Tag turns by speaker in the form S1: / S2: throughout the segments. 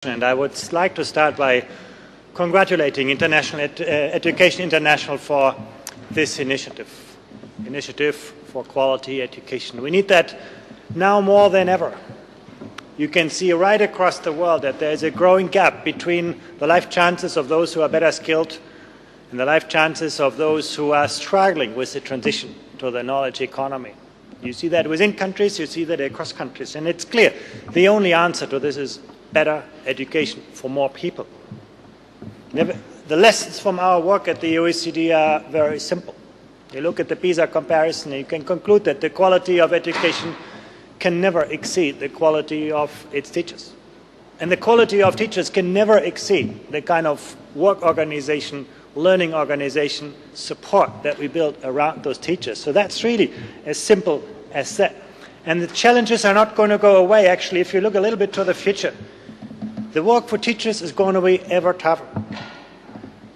S1: And I would like to start by congratulating Education International for this initiative for quality education. We need that now more than ever. You can see right across the world that there is a growing gap between the life chances of those who are better skilled and the life chances of those who are struggling with the transition to the knowledge economy. You see that within countries, you see that across countries, and it's clear the only answer to this is better education for more people. The lessons from our work at the OECD are very simple. You look at the PISA comparison, and you can conclude that the quality of education can never exceed the quality of its teachers. And the quality of teachers can never exceed the kind of work organization, learning organization support that we build around those teachers. So that's really as simple as that. And the challenges are not going to go away. Actually, if you look a little bit to the future, the work for teachers is going to be ever tougher.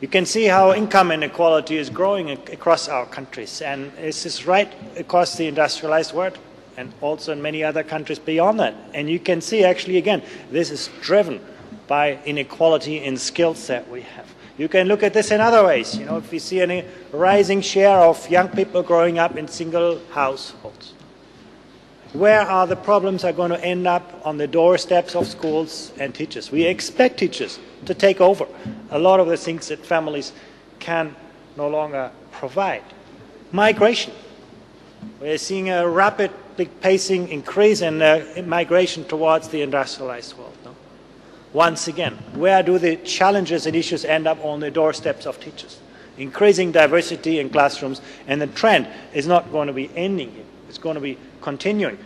S1: You can see how income inequality is growing across our countries, and this is right across the industrialized world and also in many other countries beyond that. And you can see actually, again, this is driven by inequality in skills that we have. You can look at this in other ways. You know, if we see a rising share of young people growing up in single households, where are the problems are going to end up on the doorsteps of schools and teachers? We expect teachers to take over a lot of the things that families can no longer provide. Migration. We're seeing a rapidly pacing increase in migration towards the industrialized world. No? Once again, where do the challenges and issues end up on the doorsteps of teachers? Increasing diversity in classrooms, and the trend is not going to be ending here. It's going to be continuing.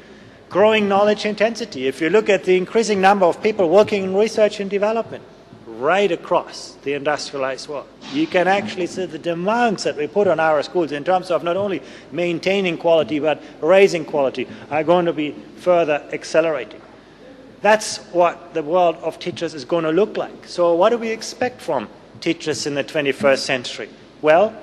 S1: Growing knowledge intensity. If you look at the increasing number of people working in research and development right across the industrialized world, you can actually see the demands that we put on our schools in terms of not only maintaining quality but raising quality are going to be further accelerating. That's what the world of teachers is going to look like. So what do we expect from teachers in the 21st century? Well,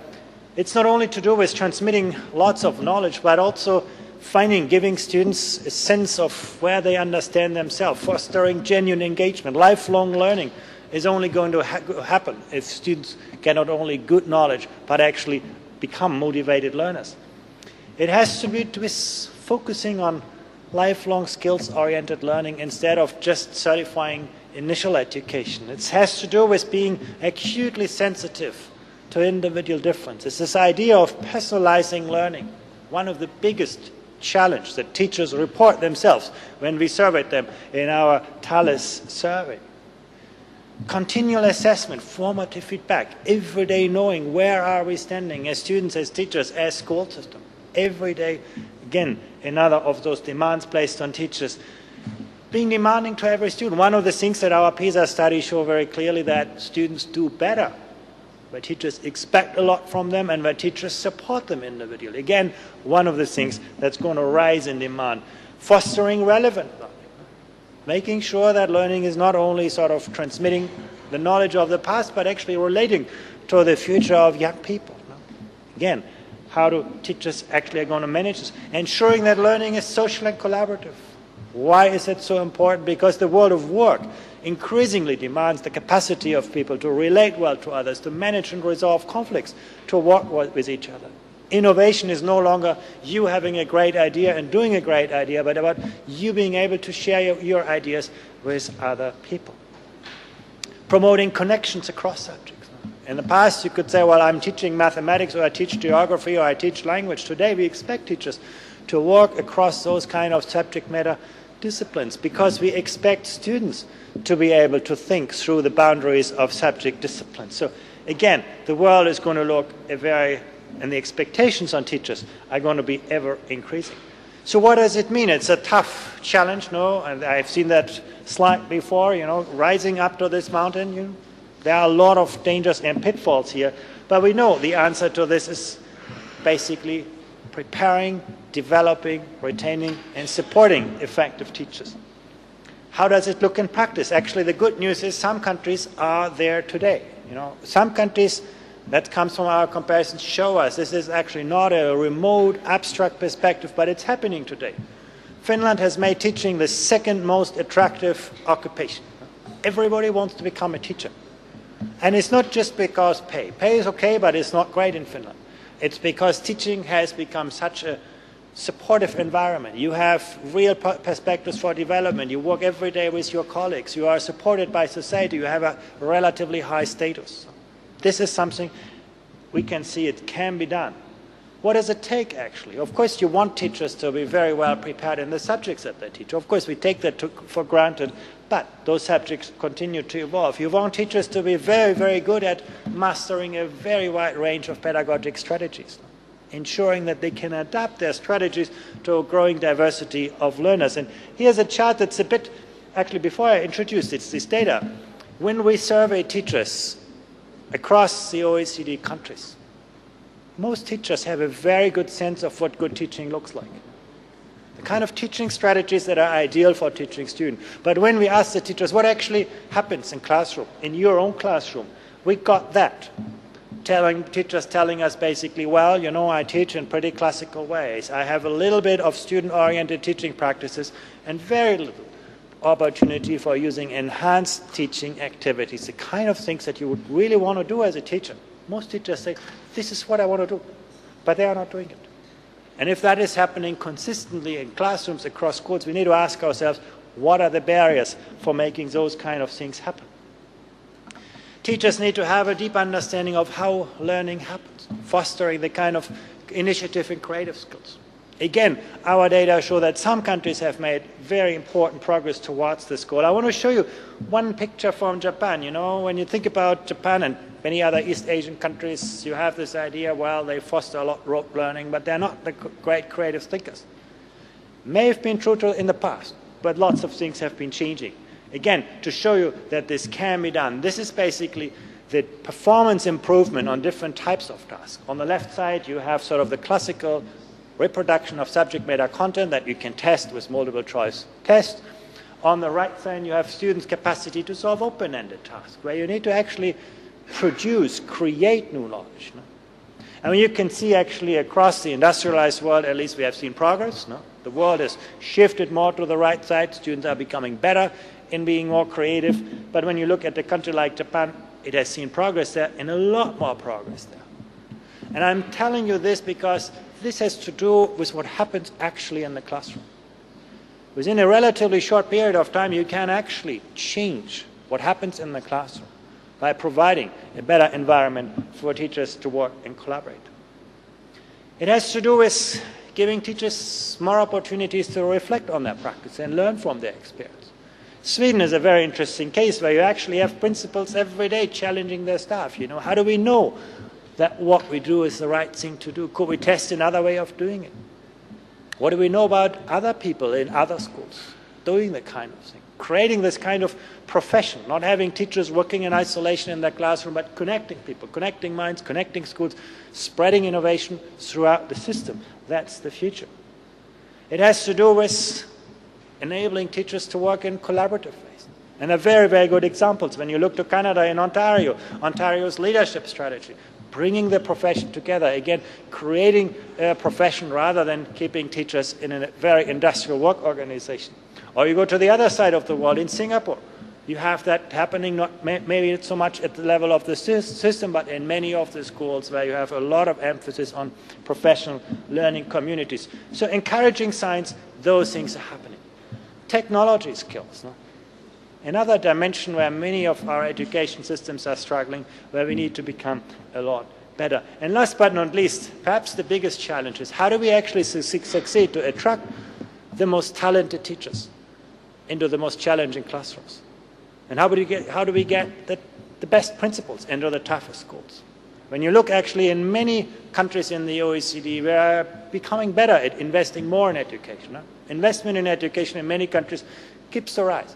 S1: it's not only to do with transmitting lots of knowledge, but also giving students a sense of where they understand themselves, fostering genuine engagement. Lifelong learning is only going to happen if students get not only good knowledge, but actually become motivated learners. It has to be with focusing on lifelong skills-oriented learning instead of just certifying initial education. It has to do with being acutely sensitive to individual differences. This idea of personalizing learning, one of the biggest challenge that teachers report themselves when we surveyed them in our Thales survey. Continual assessment, formative feedback, everyday knowing where are we standing as students, as teachers, as school system. Every day, again, another of those demands placed on teachers. Being demanding to every student. One of the things that our PISA studies show very clearly that students do better where teachers expect a lot from them and where teachers support them individually. Again, one of the things that's going to rise in demand. Fostering relevant learning. Making sure that learning is not only sort of transmitting the knowledge of the past, but actually relating to the future of young people. Again, how do teachers actually are going to manage this? Ensuring that learning is social and collaborative. Why is it so important? Because the world of work increasingly demands the capacity of people to relate well to others, to manage and resolve conflicts, to work with each other. Innovation is no longer you having a great idea and doing a great idea, but about you being able to share your ideas with other people. Promoting connections across subjects. In the past, you could say, well, I'm teaching mathematics, or I teach geography, or I teach language. Today, we expect teachers to work across those kind of subject matter disciplines because we expect students to be able to think through the boundaries of subject disciplines. So again, the world is going to look and the expectations on teachers are going to be ever increasing. So what does it mean? It's a tough challenge, no? And I've seen that slide before, you know, rising up to this mountain. You know, there are a lot of dangers and pitfalls here, but we know the answer to this is basically preparing, developing, retaining, and supporting effective teachers. How does it look in practice? Actually, the good news is some countries are there today. You know, some countries that comes from our comparisons show us this is actually not a remote, abstract perspective, but it's happening today. Finland has made teaching the second most attractive occupation. Everybody wants to become a teacher. And it's not just because pay. Pay is okay, but it's not great in Finland. It's because teaching has become such a supportive environment. You have real perspectives for development. You work every day with your colleagues. You are supported by society. You have a relatively high status. This is something we can see it can be done. What does it take, actually? Of course, you want teachers to be very well prepared in the subjects that they teach. Of course, we take that for granted, but those subjects continue to evolve. You want teachers to be very, very good at mastering a very wide range of pedagogic strategies, ensuring that they can adapt their strategies to a growing diversity of learners. And here's a chart that's a bit, actually, before I introduce this data, when we survey teachers across the OECD countries, most teachers have a very good sense of what good teaching looks like. The kind of teaching strategies that are ideal for teaching students. But when we ask the teachers what actually happens in classroom, in your own classroom, we got that. Teachers telling us basically, well, you know, I teach in pretty classical ways. I have a little bit of student-oriented teaching practices and very little opportunity for using enhanced teaching activities, the kind of things that you would really want to do as a teacher. Most teachers say, this is what I want to do, but they are not doing it. And if that is happening consistently in classrooms across schools, we need to ask ourselves, what are the barriers for making those kind of things happen? Teachers need to have a deep understanding of how learning happens, fostering the kind of initiative and creative skills. Again, our data show that some countries have made very important progress towards this goal. I want to show you one picture from Japan. You know, when you think about Japan and many other East Asian countries, you have this idea, well, they foster a lot of rote learning, but they're not the great creative thinkers. May have been true in the past, but lots of things have been changing. Again, to show you that this can be done. This is basically the performance improvement on different types of tasks. On the left side, you have sort of the classical reproduction of subject matter content that you can test with multiple choice tests. On the right side, you have students' capacity to solve open-ended tasks, where you need to actually produce, create new knowledge. No? And you can see actually across the industrialized world, at least we have seen progress. No? The world has shifted more to the right side. Students are becoming better in being more creative. But when you look at a country like Japan, it has seen progress there and a lot more progress there. And I'm telling you this because this has to do with what happens actually in the classroom. Within a relatively short period of time, you can actually change what happens in the classroom by providing a better environment for teachers to work and collaborate. It has to do with giving teachers more opportunities to reflect on their practice and learn from their experience. Sweden is a very interesting case where you actually have principals every day challenging their staff. You know, how do we know that what we do is the right thing to do? Could we test another way of doing it? What do we know about other people in other schools doing that kind of thing? Creating this kind of profession, not having teachers working in isolation in their classroom, but connecting people, connecting minds, connecting schools, spreading innovation throughout the system. That's the future. It has to do with enabling teachers to work in collaborative ways. And there are very, very good examples. When you look to Canada and Ontario, Ontario's leadership strategy, bringing the profession together, again, creating a profession rather than keeping teachers in a very industrial work organization. Or you go to the other side of the world, in Singapore. You have that happening, maybe not so much at the level of the system, but in many of the schools where you have a lot of emphasis on professional learning communities. So encouraging science, those things are happening. Technology skills. No? Another dimension where many of our education systems are struggling, where we need to become a lot better. And last but not least, perhaps the biggest challenge is how do we actually succeed to attract the most talented teachers into the most challenging classrooms? And how do we get the best principals into the toughest schools? When you look actually in many countries in the OECD, we are becoming better at investing more in education. No? Investment in education in many countries keeps to rise.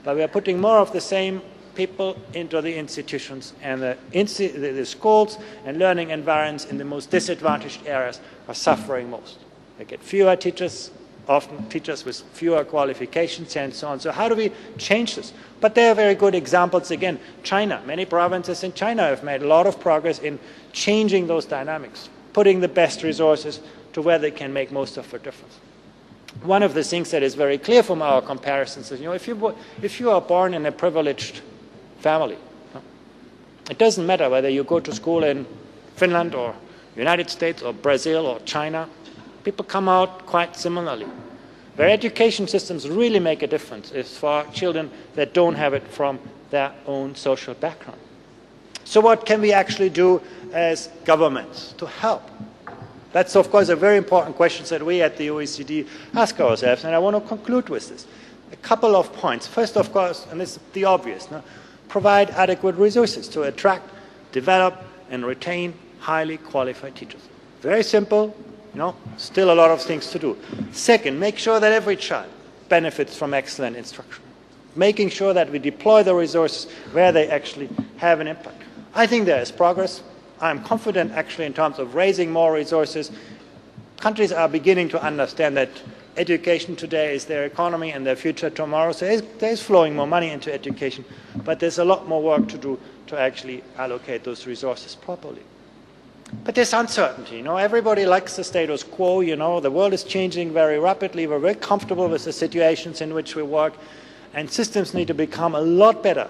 S1: But we are putting more of the same people into the institutions, and the schools and learning environments in the most disadvantaged areas are suffering most. They get fewer teachers, often teachers with fewer qualifications and so on. So how do we change this? But there are very good examples. Again, China, many provinces in China have made a lot of progress in changing those dynamics, putting the best resources to where they can make most of the difference. one of the things that is very clear from our comparisons is, if you are born in a privileged family, it doesn't matter whether you go to school in Finland or United States or Brazil or China, people come out quite similarly. Where education systems really make a difference is for children that don't have it from their own social background. So what can we actually do as governments to help? That's, of course, a very important question that we at the OECD ask ourselves, and I want to conclude with this. A couple of points. First, of course, and this is the obvious, provide adequate resources to attract, develop, and retain highly qualified teachers. Very simple, still a lot of things to do. Second, make sure that every child benefits from excellent instruction, making sure that we deploy the resources where they actually have an impact. I think there is progress. I'm confident actually in terms of raising more resources. Countries are beginning to understand that education today is their economy and their future tomorrow. So there's flowing more money into education, but there's a lot more work to do to actually allocate those resources properly. But there's uncertainty. Everybody likes the status quo. The world is changing very rapidly. We're very comfortable with the situations in which we work, and systems need to become a lot better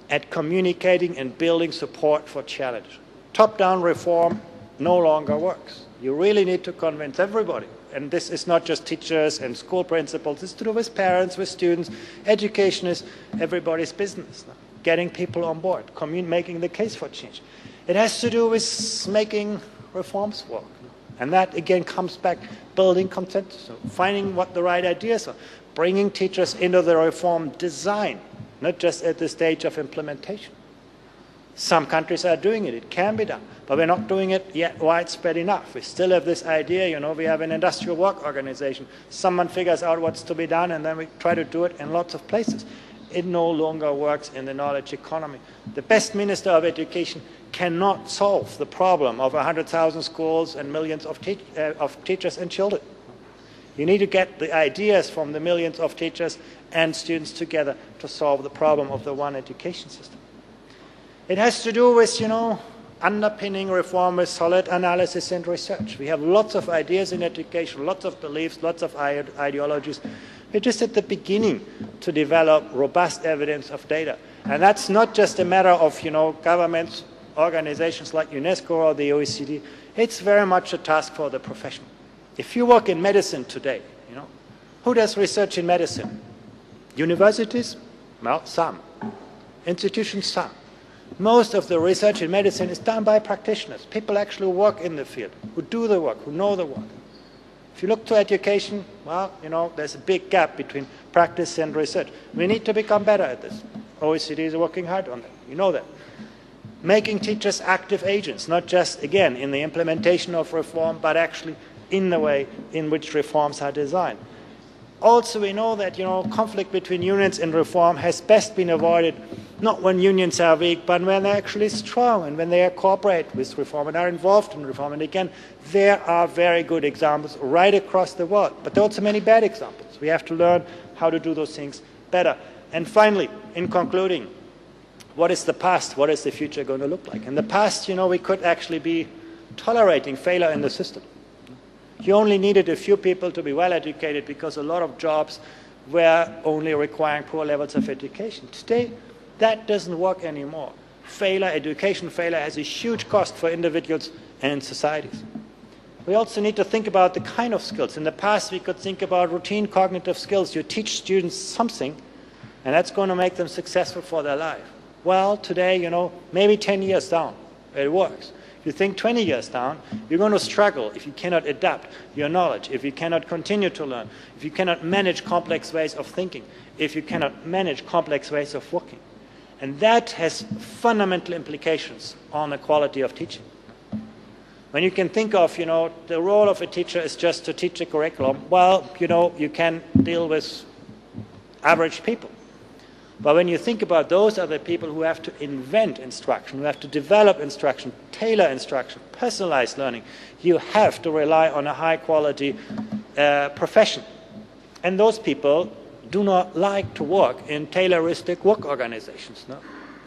S1: at communicating and building support for challenge. Top-down reform no longer works. You really need to convince everybody. And this is not just teachers and school principals. It's to do with parents, with students. Education is everybody's business. Getting people on board, making the case for change. It has to do with making reforms work. And that, again, comes back building consensus, so finding what the right ideas are, bringing teachers into the reform design, not just at the stage of implementation. Some countries are doing it. It can be done. But we're not doing it yet widespread enough. We still have this idea, we have an industrial work organization. Someone figures out what's to be done, and then we try to do it in lots of places. It no longer works in the knowledge economy. The best minister of education cannot solve the problem of 100,000 schools and millions of teachers and children. You need to get the ideas from the millions of teachers and students together to solve the problem of the one education system. It has to do with, underpinning reform with solid analysis and research. We have lots of ideas in education, lots of beliefs, lots of ideologies. We're just at the beginning to develop robust evidence of data. And that's not just a matter of, governments, organizations like UNESCO or the OECD. It's very much a task for the profession. If you work in medicine today, who does research in medicine? Universities? Well, some. Institutions? Some. Most of the research in medicine is done by practitioners, people actually who work in the field, who do the work, who know the work. If you look to education, well, there's a big gap between practice and research. We need to become better at this. OECD is working hard on that. You know that. Making teachers active agents, not just, again, in the implementation of reform, but actually in the way in which reforms are designed. Also, we know that, conflict between unions and reform has best been avoided not when unions are weak, but when they're actually strong and when they cooperate with reform and are involved in reform. And again, there are very good examples right across the world, but there are also many bad examples. We have to learn how to do those things better. And finally, in concluding, what is the past? What is the future going to look like? In the past, we could actually be tolerating failure in the system. You only needed a few people to be well educated because a lot of jobs were only requiring poor levels of education. Today, that doesn't work anymore. Education failure has a huge cost for individuals and societies. We also need to think about the kind of skills. In the past, we could think about routine cognitive skills. You teach students something, and that's going to make them successful for their life. Well, today, maybe 10 years down, it works. If you think 20 years down, you're going to struggle if you cannot adapt your knowledge, if you cannot continue to learn, if you cannot manage complex ways of thinking, if you cannot manage complex ways of working. And that has fundamental implications on the quality of teaching. When you can think of, the role of a teacher is just to teach a curriculum, well, you can deal with average people. But when you think about those are the people who have to invent instruction, who have to develop instruction, tailor instruction, personalize learning, you have to rely on a high-quality profession. And those people do not like to work in tayloristic work organizations. No?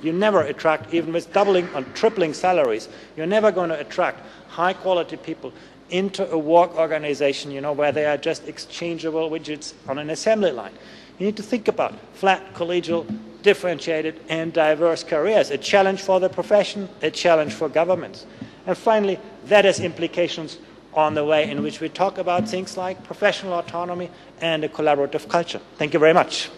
S1: You never attract, even with doubling or tripling salaries, you're never going to attract high-quality people into a work organization, you know, where they are just exchangeable widgets on an assembly line. You need to think about flat, collegial, differentiated and diverse careers, a challenge for the profession, a challenge for governments. And finally, that has implications on the way in which we talk about things like professional autonomy and a collaborative culture. Thank you very much.